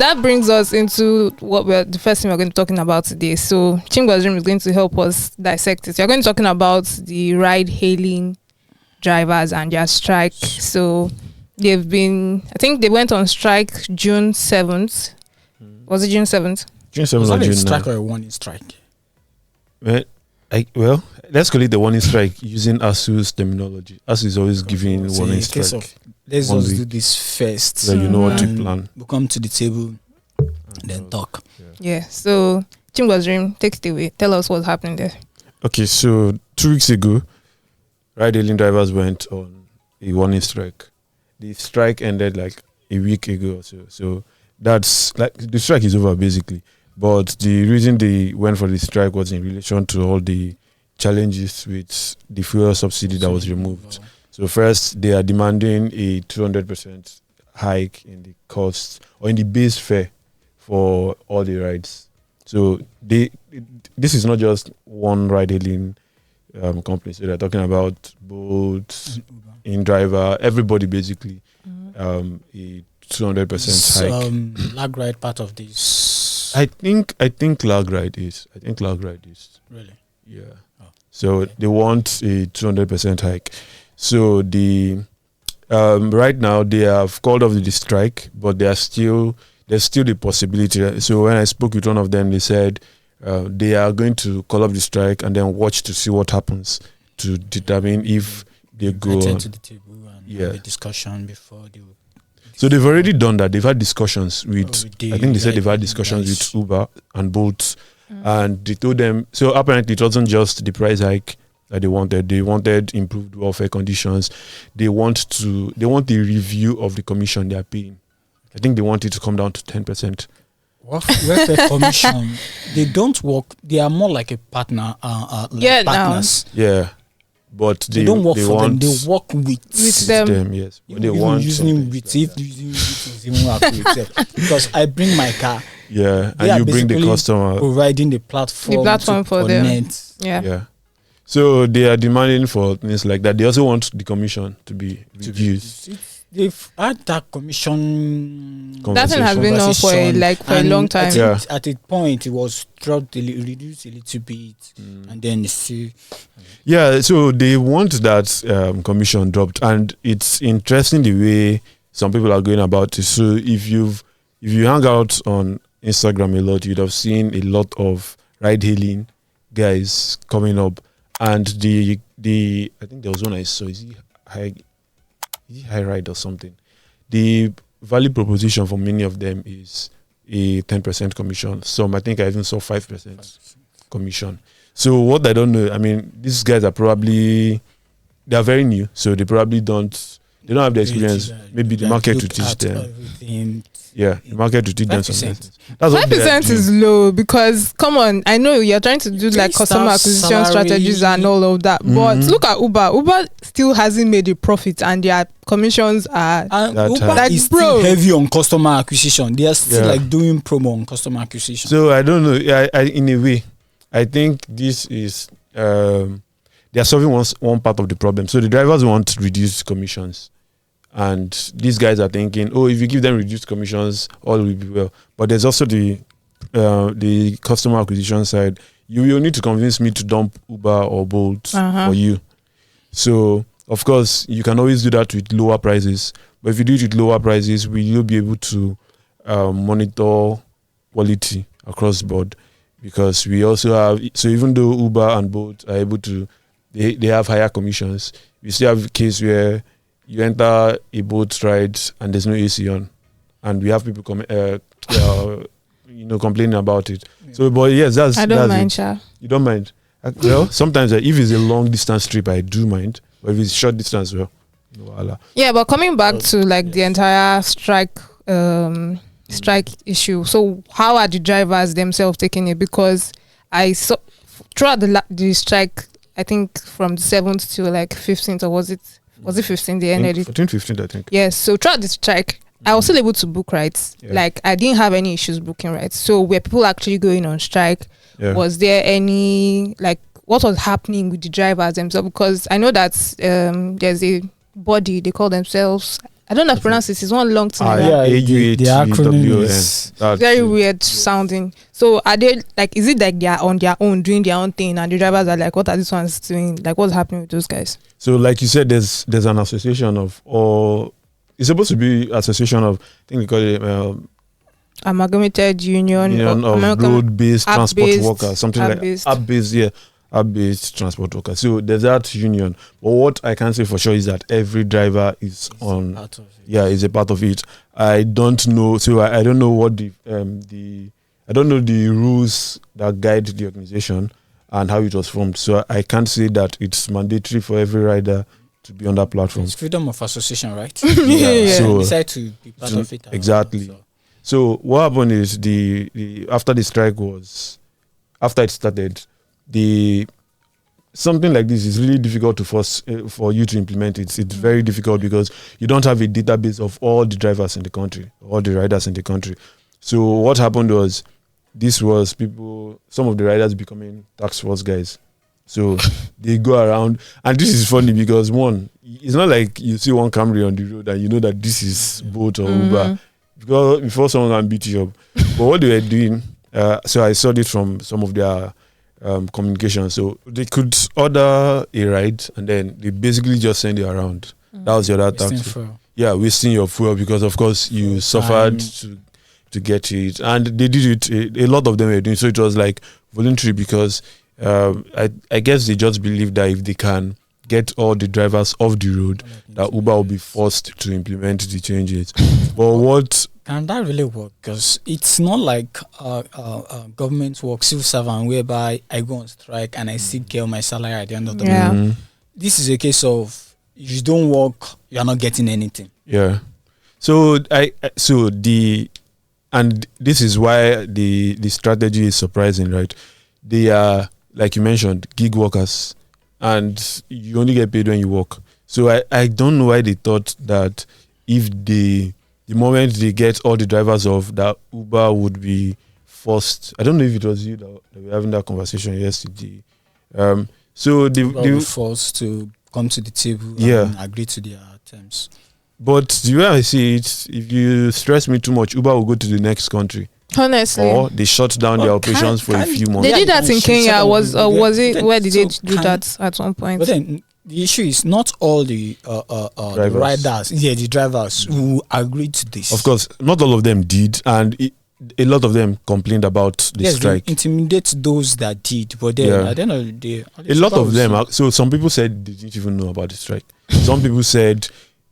that brings us into the first thing we're going to be talking about today. So Chingwa's Dream is going to help us dissect it. We're going to be talking about the ride-hailing drivers and their strike. So I think they went on strike June 7th. Was it June 7th? June 7th or June 9th? Strike or a warning strike? Well, let's call it the warning strike using ASU's terminology. ASU is always giving warning strike. Let's just do this first. So you know what to plan. We'll come to the table and then talk. Yeah. So Chingwa's Dream, take it away. Tell us what's happening there. Okay, so 2 weeks ago, ride-hailing drivers went on a warning strike. The strike ended like a week ago or so. So that's like the strike is over basically. But the reason they went for the strike was in relation to all the challenges with the fuel subsidy that was removed. So first, they are demanding a 200% hike in the cost or in the base fare for all the rides. So this is not just one ride-hailing company. So they're talking about Bolt, InDriver, everybody basically. A 200% hike. Lag ride part of this. I think lag ride is. Really? Yeah. Oh. So they want a 200% hike. So right now they have called off the strike, but there's still the possibility. So when I spoke with one of them, they said they are going to call off the strike and then watch to see what happens to determine if they go on to the table and have a discussion before they. So they've already done that. They've had discussions with. I think they said they've had discussions with Uber and Bolt, and they told them. So apparently, it wasn't just the price hike that they wanted. They wanted improved welfare conditions. They want the review of the commission they are paying. I think they want it to come down to 10%. Welfare commission. They don't work. They are more like a partner. Partners. Yeah. But they don't work for them. They work with them. Yes. They want using with if using is even accurate because I bring my car. Yeah, and you bring the customer. Providing the platform for them. Yeah. So they are demanding for things like that. They also want the commission to be reduced. They've had that commission. That thing has been on for a long time. At a point, it was reduced a little bit, and then still. Yeah, so they want that commission dropped, and it's interesting the way some people are going about it. So if you hang out on Instagram a lot, you'd have seen a lot of ride-hailing guys coming up, and the I think there was one I saw. Is it high ride or something? The value proposition for many of them is a 10% commission. Some I think I even saw 5% commission. So what I don't know, I mean, these guys are they are very new, so they probably don't have the experience. Maybe the market to teach them. Everything. Yeah, the market to teach them something. 5% is low because, come on, I know you're trying to do like customer acquisition strategies and all of that, but look at Uber. Uber still hasn't made a profit and their commissions are Uber is still heavy on customer acquisition. They are still like doing promo on customer acquisition. So I don't know. I in a way, I think this is they are solving one part of the problem. So the drivers want reduced commissions. And these guys are thinking, if you give them reduced commissions, all will be well. But there's also the customer acquisition side. You will need to convince me to dump Uber or Bolt for you. So, of course, you can always do that with lower prices. But if you do it with lower prices, will you be able to monitor quality across the board? Because we also have, so even though Uber and Bolt are able to, they have higher commissions, we still have a case where you enter a boat ride and there's no AC on, and we have people complaining about it. Yeah. So, but yes, I don't mind, Sha. You don't mind? Well, sometimes if it's a long distance trip, I do mind. But if it's short distance, well, no. Yeah, but coming back to the entire strike issue. So, how are the drivers themselves taking it? Because I saw throughout the strike, I think from the 7th to 15th, or was it 15th? They ended it. 15th, I think. Yes. So throughout the strike, I was still able to book rides. Yeah. I didn't have any issues booking rides. So were people actually going on strike? Yeah. Was there any what was happening with the drivers themselves? Because I know that there's a body, they call themselves I don't know how to pronounce it. It's one long thing. The acronym is very weird sounding. So are they like? Is it like they are on their own doing their own thing, and the drivers are like, "What are these ones doing? Like, what's happening with those guys?" So, like you said, there's an association of, or it's supposed to be association of. I think they call it Amalgamated Union of road-based transport workers, something app-based. like app-based transport workers. So there's that union. But what I can say for sure is that every driver is is a part of it. I don't know. So I don't know what I don't know the rules that guide the organization and how it was formed. So I can't say that it's mandatory for every rider to be on that platform. It's freedom of association, right? Yeah. So decide to be part of it. Exactly. So what happened is the after the strike after it started, something like this is really difficult to force for you to implement it. It's very difficult because you don't have a database of all the drivers in the country, all the riders in the country. So what happened was, some of the riders becoming task force guys. So they go around, and this is funny because it's not like you see one Camry on the road and you know that this is Bolt or Uber. Because before someone can beat you up. But what they were doing, so I saw this from some of their communication. So they could order a ride and then they basically just send you around. That was the other tactic. Yeah, wasting your fuel because of course you suffered to get it. And they did it, a lot of them were doing so. It was like voluntary because I guess they just believe that if they can get all the drivers off the road, that Uber will be forced to implement the changes. But what can that really work? Because it's not like government work, civil servant, whereby I go on strike and I still get my salary at the end of the month. This is a case of if you don't work, you are not getting anything. Yeah. So and this is why the strategy is surprising, right? They are, like you mentioned, gig workers, and you only get paid when you work. So I don't know why they thought that if the moment they get all the drivers off, that Uber would be forced. I don't know if it was you that we were having that conversation yesterday. So they were forced to come to the table and agree to their terms. But the way I see it, if you stress me too much, Uber will go to the next country. Honestly, or they shut down their operations for a few months. They did that in Kenya. Was it? Where did they do that at one point? But then the issue is not all the riders, the drivers who agreed to this. Of course, not all of them did, and a lot of them complained about the strike. They intimidate those that did, but then at the end of the day, a lot of them. So some people said they didn't even know about the strike. Some people said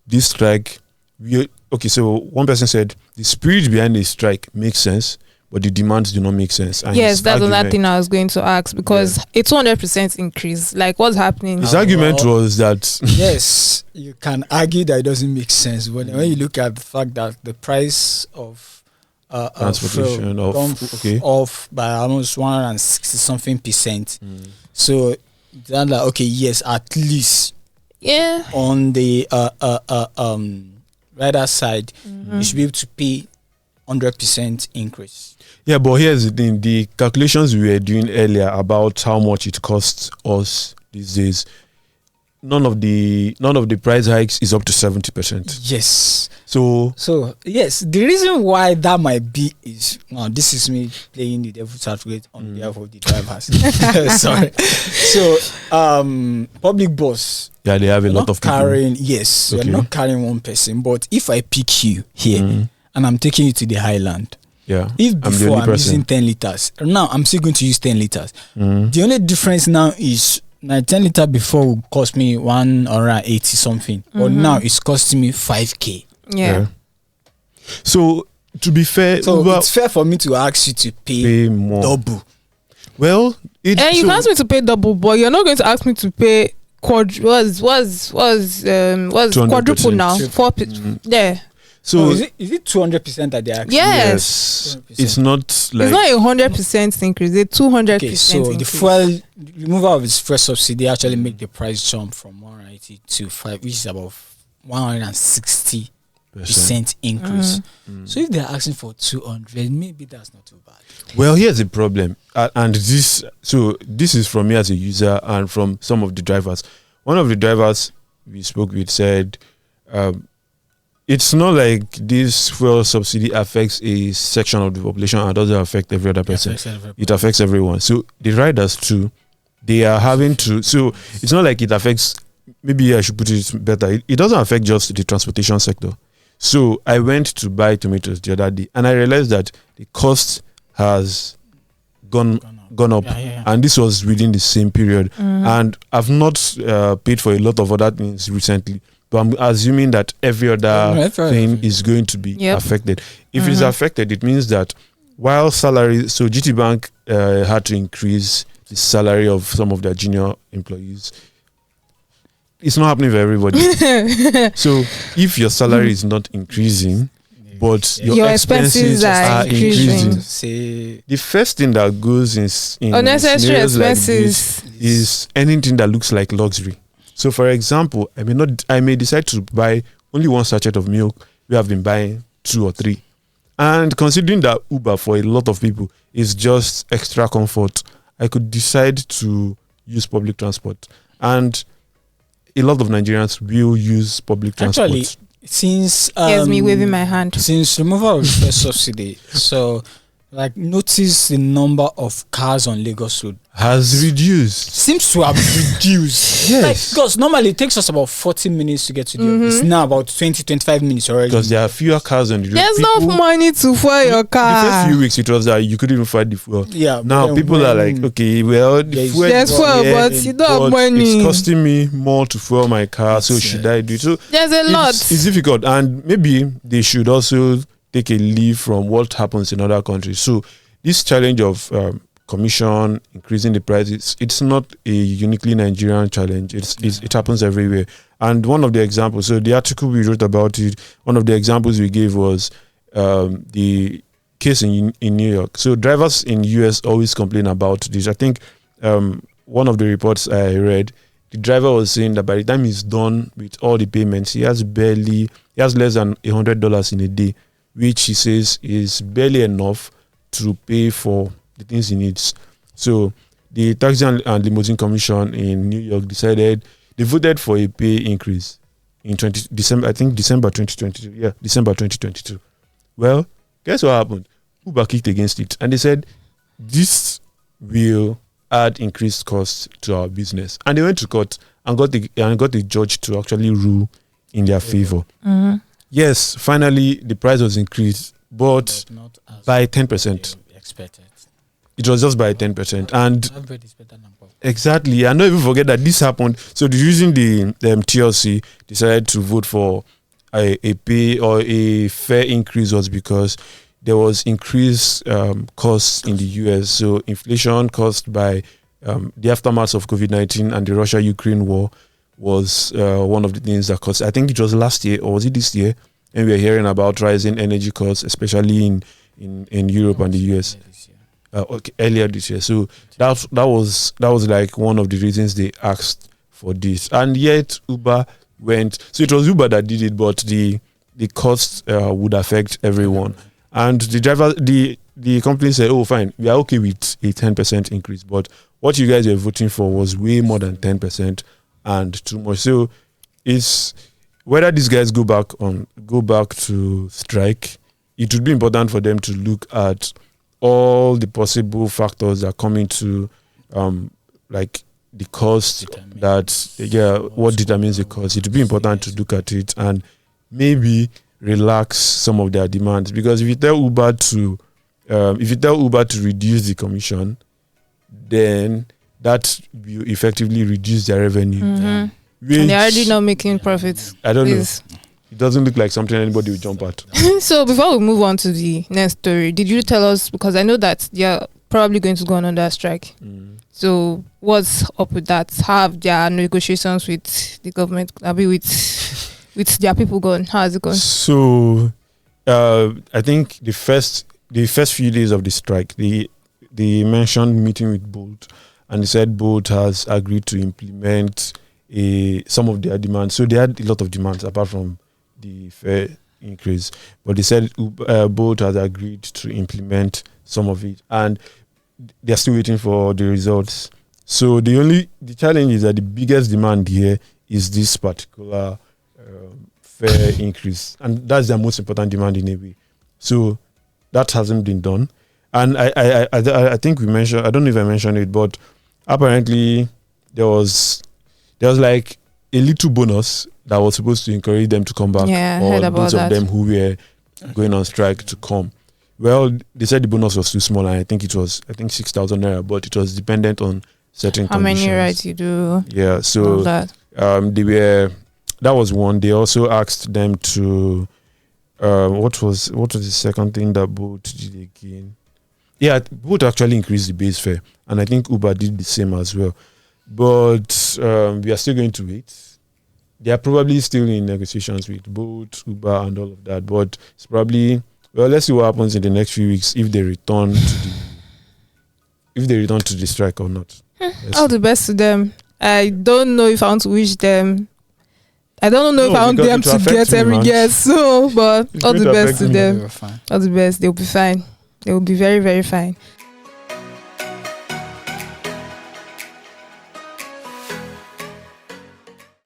this strike. So one person said the spirit behind the strike makes sense, but the demands do not make sense. And yes, that's another thing I was going to ask, because a 200% increase, like what's happening? His argument was that yes, you can argue that it doesn't make sense, but when you look at the fact that the price of transportation off by almost 160 something percent. So then like, okay, yes, at least on the rider side, you should be able to pay 100% increase. Yeah, but here's the thing: the calculations we were doing earlier about how much it costs us these days, none of the price hikes is up to 70%. Yes. So yes, the reason why that might be is this is me playing the devil's advocate on behalf of the drivers. Sorry. So public bus. Yeah, they have a lot of carrying. People. Yes, okay. We're not carrying one person, but if I pick you here and I'm taking you to the highland. Yeah. If before I'm using 10 liters, now I'm still going to use 10 liters. The only difference now is 10 liters before would cost me 180 something, but now it's costing me 5k. Yeah. So to be fair, it's fair for me to ask you to pay more. Double. Well, you can ask me to pay double, but you're not going to ask me to pay quadruple now. 4 yeah. So is it 200% that they actually? Yes. It's not like it's not 100% increase. It's 200%. Okay, so increase. The fuel removal of its first subsidy actually make the price jump from 180 to 5, which is about 160% increase. So if they're asking for 200, maybe that's not too bad. Well, here's the problem, and this is from me as a user and from some of the drivers. One of the drivers we spoke with said, it's not like this fuel subsidy affects a section of the population and doesn't affect every other person. It affects everyone. So the riders too, they are having to. So it's not like it affects. Maybe I should put it better. It doesn't affect just the transportation sector. So I went to buy tomatoes the other day, and I realized that the cost has gone up, and this was within the same period. And I've not paid for a lot of other things recently, but I'm assuming that every other thing is going to be affected. If it's affected, it means that while salary, so GT Bank had to increase the salary of some of their junior employees. It's not happening for everybody. So if your salary is not increasing, but your expenses are increasing, the first thing that goes in unnecessary expenses like is anything that looks like luxury. So for example, I may decide to buy only one sachet of milk. We have been buying 2 or 3. And considering that Uber for a lot of people is just extra comfort, I could decide to use public transport. And a lot of Nigerians will use public transport. Actually, since here's me waving my hand. Since removal of the subsidy, so like notice the number of cars on Lagos Road has reduced. Seems to have reduced. Yes. Like, because normally it takes us about 40 minutes to get to the office. It's now about 20-25 minutes already. Because there are fewer cars on the road. There's no money to fuel your car. The first few weeks it was that you couldn't even find the fuel. Yeah. Now people are like, okay, well, the fuel there's fuel, but you don't have money. It's costing me more to fuel my car, so should I do it? So there's a lot. It's difficult, and maybe they should also take a leave from what happens in other countries. So this challenge of commission increasing the prices, it's not a uniquely Nigerian challenge. It happens everywhere. And one of the examples, so the article we wrote about it, one of the examples we gave was the case in New York. So drivers in US always complain about this. I think one of the reports I read, the driver was saying that by the time he's done with all the payments, he has less than $100 in a day, which he says is barely enough to pay for the things he needs. So the Taxi and Limousine Commission in New York decided they voted for a pay increase in December 2022. Yeah, December 2022. Well, guess what happened? Uber kicked against it, and they said this will add increased costs to our business. And they went to court and got the judge to actually rule in their favor. Yes, finally the price was increased, but by 10%. Expected. It was just by 10%. And exactly, and don't even forget that this happened. So the reason the TLC decided to vote for a pay or a fair increase was because there was increased costs in the US. So inflation caused by the aftermath of COVID-19 and the Russia-Ukraine war was one of the things that caused. I think it was last year, or was it this year? And we are hearing about rising energy costs, especially in Europe and the US. Earlier this year. So that was like one of the reasons they asked for this. And yet Uber went. So it was Uber that did it, but the cost would affect everyone. And the company said, "Oh, fine, we are okay with a 10% increase, but what you guys were voting for was way more than 10% and too much." So it's whether these guys go back to strike. It would be important for them to look at all the possible factors that come into like the cost what determines the cost. It would be important to look at it and maybe relax some of their demands, because if you tell Uber to reduce the commission, then that will effectively reduce their revenue. And they're already not making profits. I don't know. It doesn't look like something anybody will jump at. So before we move on to the next story, did you tell us, because I know that they're probably going to go on under strike. So what's up with that? How have their negotiations with the government, with their people gone? How has it gone? So I think the first few days of the strike, they mentioned meeting with Bolt, and they said Bolt has agreed to implement some of their demands. So they had a lot of demands apart from the fare increase, but they said Bolt has agreed to implement some of it, and they're still waiting for the results. So the challenge is that the biggest demand here is this particular fare increase, and that's their most important demand in a way. So that hasn't been done. And I think we mentioned, I don't know if I mentioned it, but apparently there was like a little bonus that was supposed to encourage them to come back, Yeah, I or heard about those that. of them who were going on strike to come. Well, they said the bonus was too small, and I think it was 6,000 naira, but it was dependent on certain How conditions. many rides you do? Yeah, All so that. that was one. They also asked them to what was the second thing that Bolt did again? Yeah, Bolt actually increased the base fare, and I think Uber did the same as well. But we are still going to wait. They are probably still in negotiations with Bolt, Uber, and all of that. But it's probably, well, let's see what happens in the next few weeks if they return to the strike or not. All the best to them. I don't know if I want to wish them. I don't know if I want because them it will to affect get me, every man. guess. So, but It's all going the to best affect to me. them. They were fine. All the best. They'll be fine. They will be very, very fine.